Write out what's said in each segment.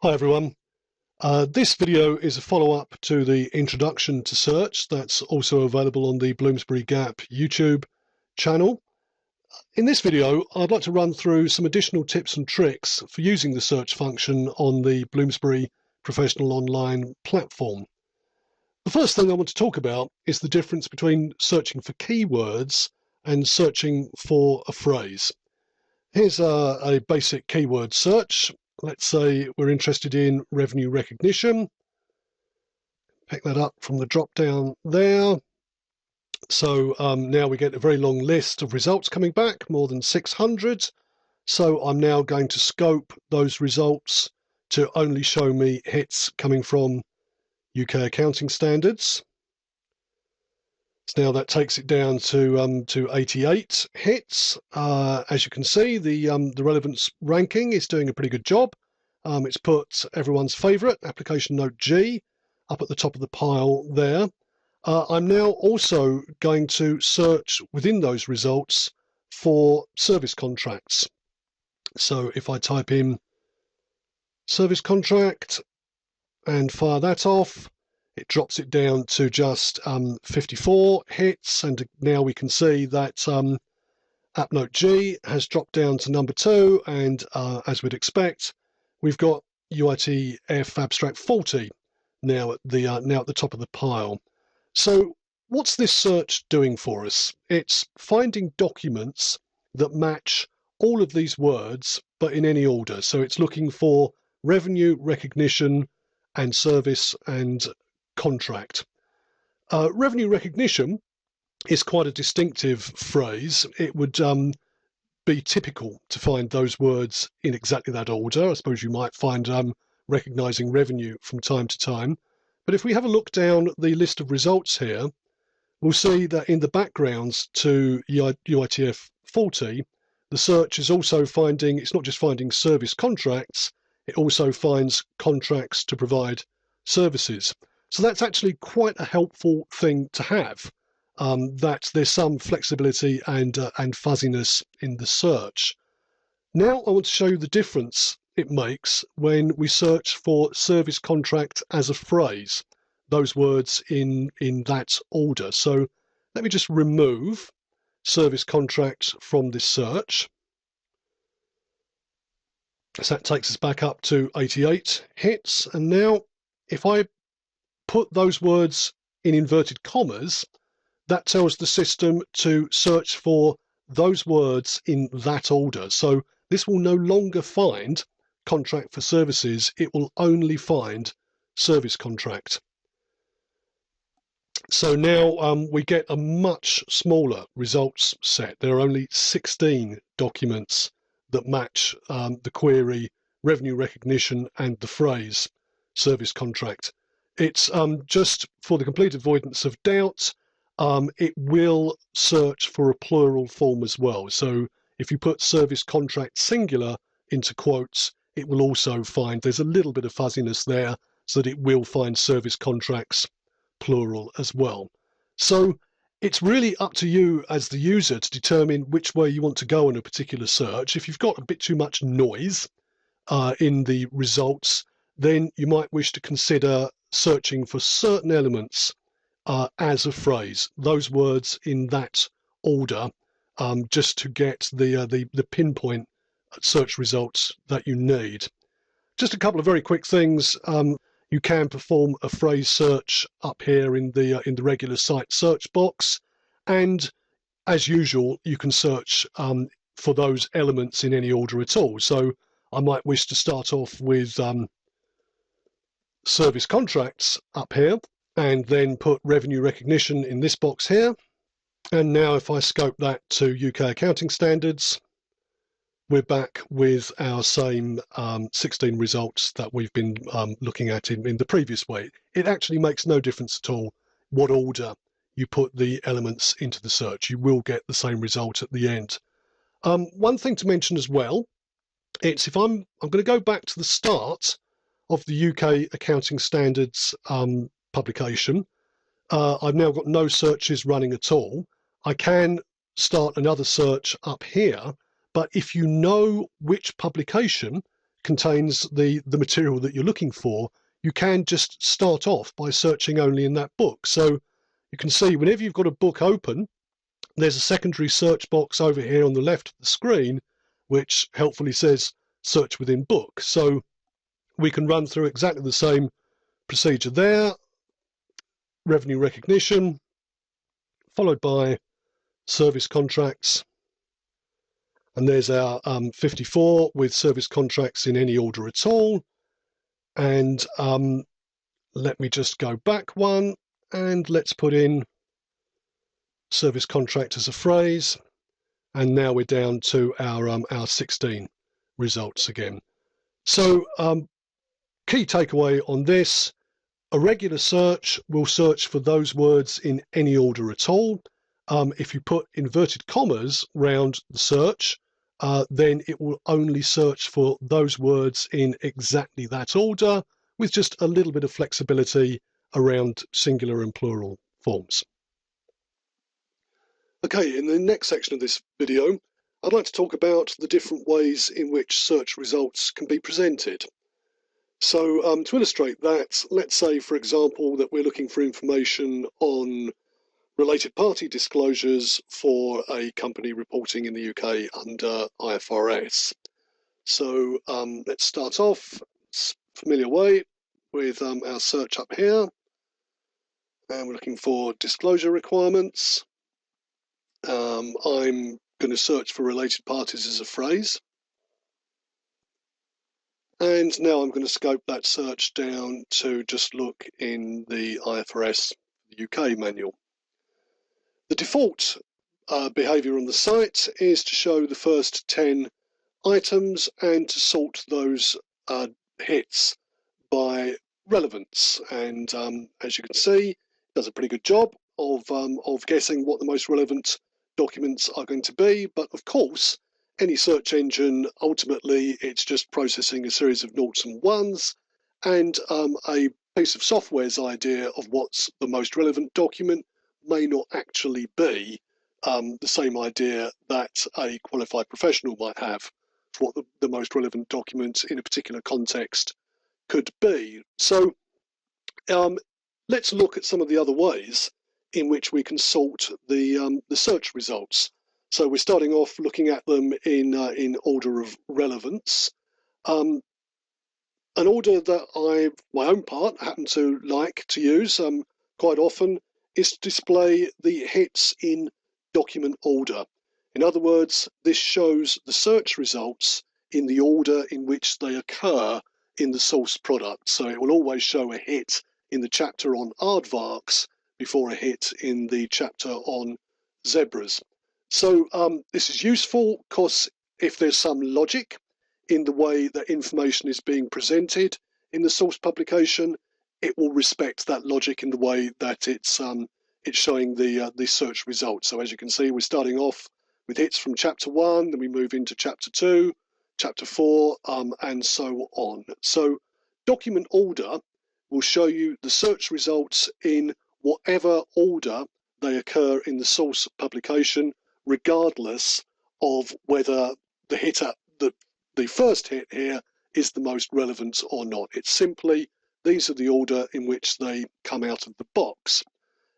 Hi everyone. This video is a follow-up to the introduction to search that's also available on the Bloomsbury Gap YouTube channel. In this video, I'd like to run through some additional tips and tricks for using the search function on the Bloomsbury Professional Online platform. The first thing I want to talk about is the difference between searching for keywords and searching for a phrase. Here's a basic keyword search. Let's say we're interested in revenue recognition. Pick that up from the drop down there. So now we get a very long list of results coming back, more than 600. So I'm now going to scope those results to only show me hits coming from UK accounting standards. So now that takes it down to 88 hits. As you can see, the relevance ranking is doing a pretty good job. It's put everyone's favourite, application note G, up at the top of the pile there. I'm now also going to search within those results for service contracts. So if I type in service contract and fire that off, it drops it down to just 54 hits, and now we can see that App Note G has dropped down to number 2, and as we'd expect, we've got UITF Abstract 40 now at the top of the pile. So what's this search doing for us? It's finding documents that match all of these words, but in any order. So it's looking for revenue recognition and service and contract. Revenue recognition is quite a distinctive phrase. It would be typical to find those words in exactly that order. I suppose you might find recognizing revenue from time to time. But if we have a look down the list of results here, we'll see that in the backgrounds to UITF 40, the search is also finding, it's not just finding service contracts, it also finds contracts to provide services. So that's actually quite a helpful thing to have, that there's some flexibility and fuzziness in the search. Now I want to show you the difference it makes when we search for service contract as a phrase, those words in that order. So let me just remove service contract from this search. So that takes us back up to 88 hits. And now if I put those words in inverted commas, that tells the system to search for those words in that order. So this will no longer find contract for services, it will only find service contract. So now we get a much smaller results set. There are only 16 documents that match the query revenue recognition and the phrase service contract. It's just for the complete avoidance of doubt, it will search for a plural form as well. So if you put service contract singular into quotes, it will also find, there's a little bit of fuzziness there, so that it will find service contracts plural as well. So it's really up to you as the user to determine which way you want to go in a particular search. If you've got a bit too much noise in the results, then you might wish to consider searching for certain elements as a phrase, those words in that order, just to get the pinpoint search results that you need. Just a couple of very quick things. You can perform a phrase search up here in the regular site search box, and as usual, you can search for those elements in any order at all. So I might wish to start off with service contracts up here, and then put revenue recognition in this box here. And now if I scope that to UK accounting standards, we're back with our same 16 results that we've been looking at in the previous way. It actually makes no difference at all what order you put the elements into the search. You will get the same result at the end. One thing to mention as well, it's if I'm going to go back to the start of the UK accounting standards publication. I've now got no searches running at all. I can start another search up here, but if you know which publication contains the material that you're looking for, you can just start off by searching only in that book. So you can see whenever you've got a book open, there's a secondary search box over here on the left of the screen, which helpfully says search within book. So we can run through exactly the same procedure there. Revenue recognition, followed by service contracts. And there's our 54 with service contracts in any order at all. And let me just go back one, and let's put in service contract as a phrase. And now we're down to our 16 results again. So key takeaway on this: a regular search will search for those words in any order at all. If you put inverted commas round the search, then it will only search for those words in exactly that order, with just a little bit of flexibility around singular and plural forms. Okay, in the next section of this video, I'd like to talk about the different ways in which search results can be presented. So to illustrate that, let's say, for example, that we're looking for information on related party disclosures for a company reporting in the UK under IFRS. So let's start off familiar way with our search up here, and we're looking for disclosure requirements. I'm going to search for related parties as a phrase. And now I'm going to scope that search down to just look in the IFRS UK manual. The default behavior on the site is to show the first 10 items and to sort those hits by relevance. And as you can see, it does a pretty good job of guessing what the most relevant documents are going to be. But of course, any search engine, ultimately, it's just processing a series of noughts and ones, and a piece of software's idea of what's the most relevant document may not actually be the same idea that a qualified professional might have for what the most relevant document in a particular context could be. So let's look at some of the other ways in which we can sort the search results. So we're starting off looking at them in order of relevance. An order that my own part, happen to like to use quite often is to display the hits in document order. In other words, this shows the search results in the order in which they occur in the source product. So it will always show a hit in the chapter on aardvarks before a hit in the chapter on zebras. So this is useful because if there's some logic in the way that information is being presented in the source publication, it will respect that logic in the way that it's showing the search results. So as you can see, we're starting off with hits from chapter 1, then we move into chapter 2, chapter 4, and so on. So document order will show you the search results in whatever order they occur in the source publication, regardless of whether the first hit here is the most relevant or not. It's simply these are the order in which they come out of the box.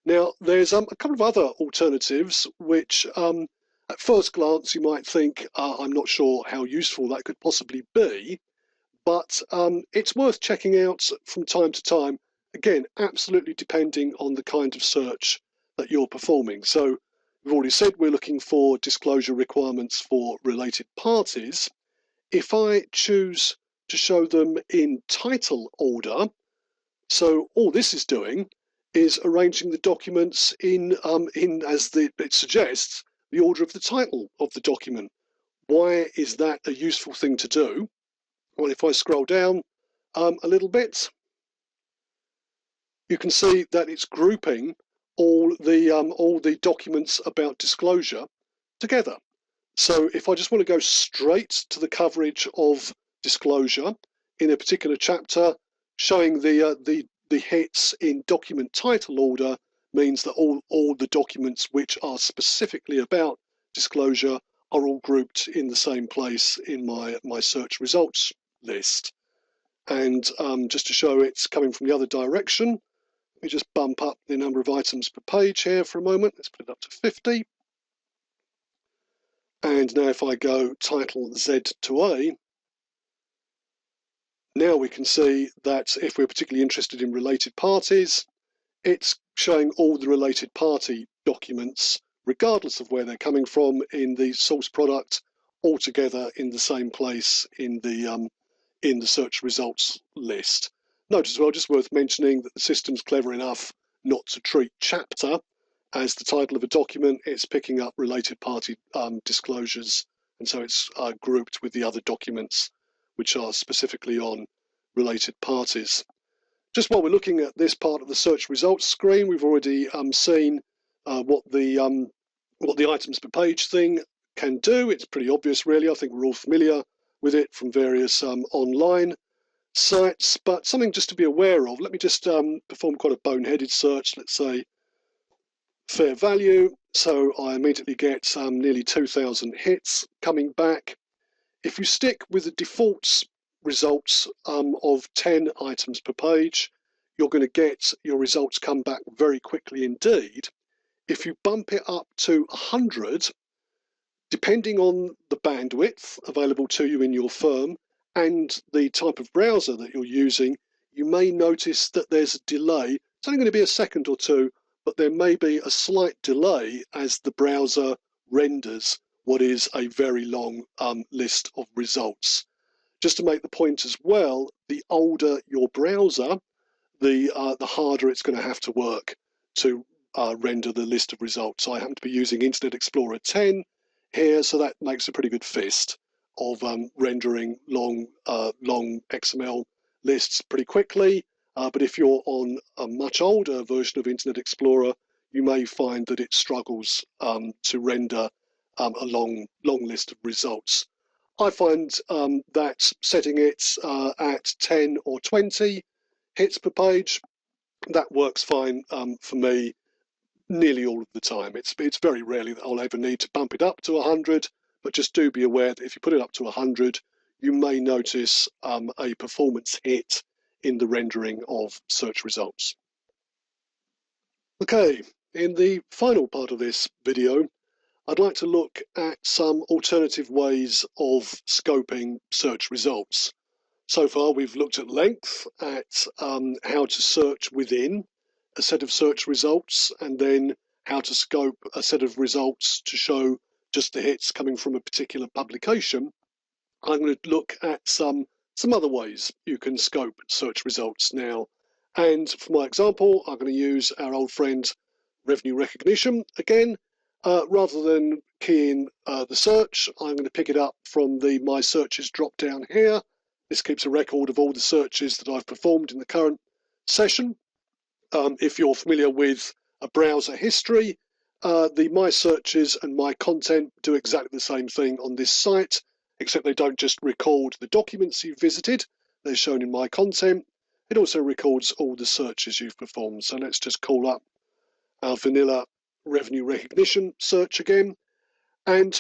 Now, there's a couple of other alternatives which at first glance you might think I'm not sure how useful that could possibly be, but it's worth checking out from time to time, again, absolutely depending on the kind of search that you're performing. So we've already said we're looking for disclosure requirements for related parties. If I choose to show them in title order, so all this is doing is arranging the documents in as it suggests, the order of the title of the document. Why is that a useful thing to do? Well, if I scroll down a little bit, you can see that it's grouping all the documents about disclosure together. So if I just want to go straight to the coverage of disclosure in a particular chapter, showing the hits in document title order means that all the documents which are specifically about disclosure are all grouped in the same place in my search results list. And just to show it's coming from the other direction, let me just bump up the number of items per page here for a moment. Let's put it up to 50. And now if I go title Z to A, now we can see that if we're particularly interested in related parties, it's showing all the related party documents, regardless of where they're coming from in the source product, all together in the same place in the search results list. Note as well, just worth mentioning, that the system's clever enough not to treat chapter as the title of a document. It's picking up related party disclosures, and so it's grouped with the other documents which are specifically on related parties. Just while we're looking at this part of the search results screen, we've already seen what the items per page thing can do. It's pretty obvious, really. I think we're all familiar with it from various online sites, but something just to be aware of. Let me just perform quite a boneheaded search. Let's say fair value. So I immediately get nearly 2,000 hits coming back. If you stick with the default results of 10 items per page, you're going to get your results come back very quickly indeed. If you bump it up to 100, depending on the bandwidth available to you in your firm and the type of browser that you're using, you may notice that there's a delay. It's only going to be a second or two, but there may be a slight delay as the browser renders what is a very long list of results. Just to make the point as well, the older your browser, the harder it's going to have to work to render the list of results. I happen to be using Internet Explorer 10 here, so that makes a pretty good fist of rendering long XML lists pretty quickly. But if you're on a much older version of Internet Explorer, you may find that it struggles to render a long list of results. I find that setting it at 10 or 20 hits per page, that works fine for me nearly all of the time. It's very rarely that I'll ever need to bump it up to 100, but just do be aware that if you put it up to 100, you may notice a performance hit in the rendering of search results. Okay, in the final part of this video, I'd like to look at some alternative ways of scoping search results. So far, we've looked at length, at how to search within a set of search results, and then how to scope a set of results to show just the hits coming from a particular publication. I'm going to look at some other ways you can scope search results now. And for my example, I'm going to use our old friend revenue recognition again. Rather than key in the search, I'm going to pick it up from the My Searches drop down here. This keeps a record of all the searches that I've performed in the current session. If you're familiar with a browser history, the My Searches and My Content do exactly the same thing on this site, except they don't just record the documents you've visited. They're shown in My Content. It also records all the searches you've performed. So let's just call up our vanilla revenue recognition search again. And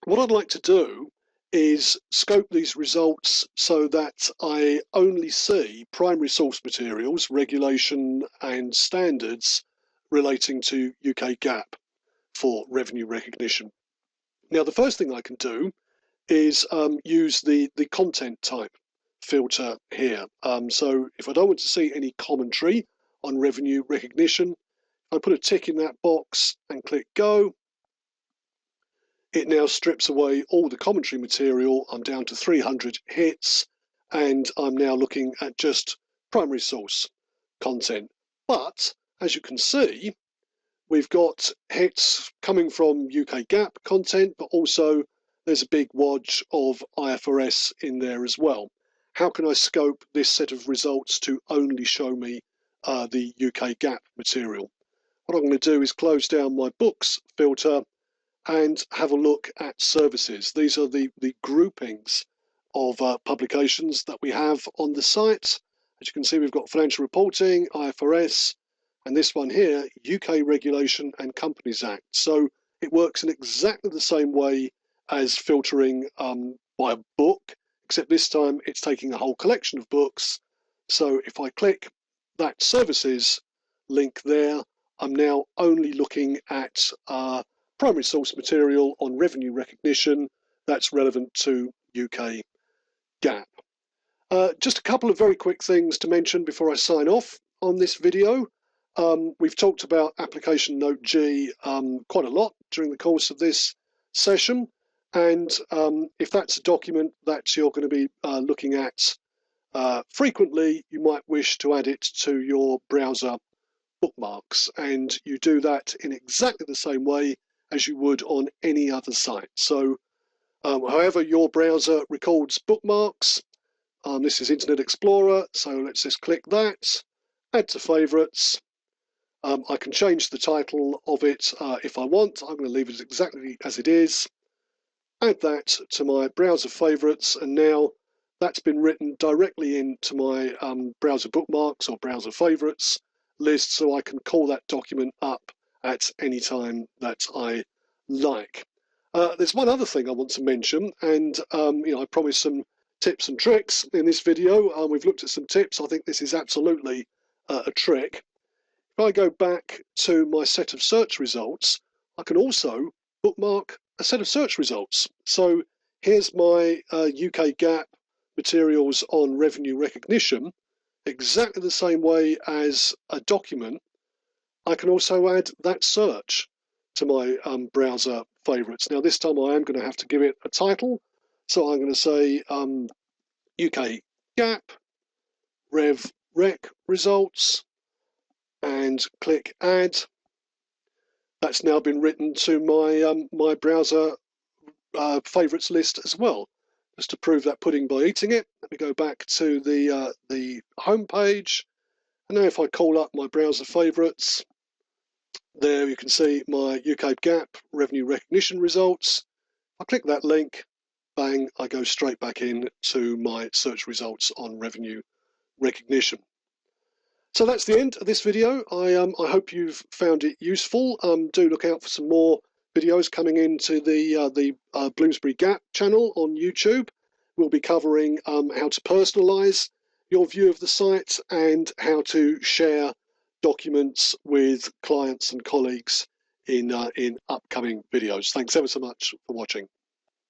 what I'd like to do is scope these results so that I only see primary source materials, regulation and standards relating to UK GAAP for revenue recognition. Now, the first thing I can do is use the content type filter here. So if I don't want to see any commentary on revenue recognition, I put a tick in that box and click go. It now strips away all the commentary material. I'm down to 300 hits, and I'm now looking at just primary source content. But as you can see, we've got hits coming from UK GAAP content, but also there's a big wodge of IFRS in there as well. How can I scope this set of results to only show me the UK GAAP material? What I'm going to do is close down my books filter and have a look at services. These are the groupings of publications that we have on the site. As you can see, we've got financial reporting, IFRS, and this one here, UK Regulation and Companies Act. So it works in exactly the same way as filtering by a book except this time it's taking a whole collection of books. So if I click that services link there, I'm now only looking at primary source material on revenue recognition that's relevant to UK GAAP. Just a couple of very quick things to mention before I sign off on this video. We've talked about application note G quite a lot during the course of this session, and if that's a document that you're going to be looking at frequently, you might wish to add it to your browser bookmarks, and you do that in exactly the same way as you would on any other site. So however your browser records bookmarks, this is Internet Explorer, so let's just click that, add to favorites. I can change the title of it if I want. I'm going to leave it exactly as it is. Add that to my browser favorites, and now that's been written directly into my browser bookmarks or browser favorites list, so I can call that document up at any time that I like. There's one other thing I want to mention, and I promised some tips and tricks in this video. We've looked at some tips. I think this is absolutely a trick. If I go back to my set of search results, I can also bookmark a set of search results. So here's my UK GAAP materials on revenue recognition, exactly the same way as a document. I can also add that search to my browser favorites. Now this time I am going to have to give it a title. So I'm going to say UK GAAP Rev Rec results and click add. That's now been written to my my browser favorites list as well. Just to prove that pudding by eating it, let me go back to the home page, and now if I call up my browser favorites, there you can see my UK GAAP revenue recognition results. I click that link, bang, I go straight back in to my search results on revenue recognition. So that's the end of this video. I hope you've found it useful. Do look out for some more videos coming into the Bloomsbury GAAP channel on YouTube. We'll be covering how to personalize your view of the site and how to share documents with clients and colleagues in upcoming videos. Thanks ever so much for watching.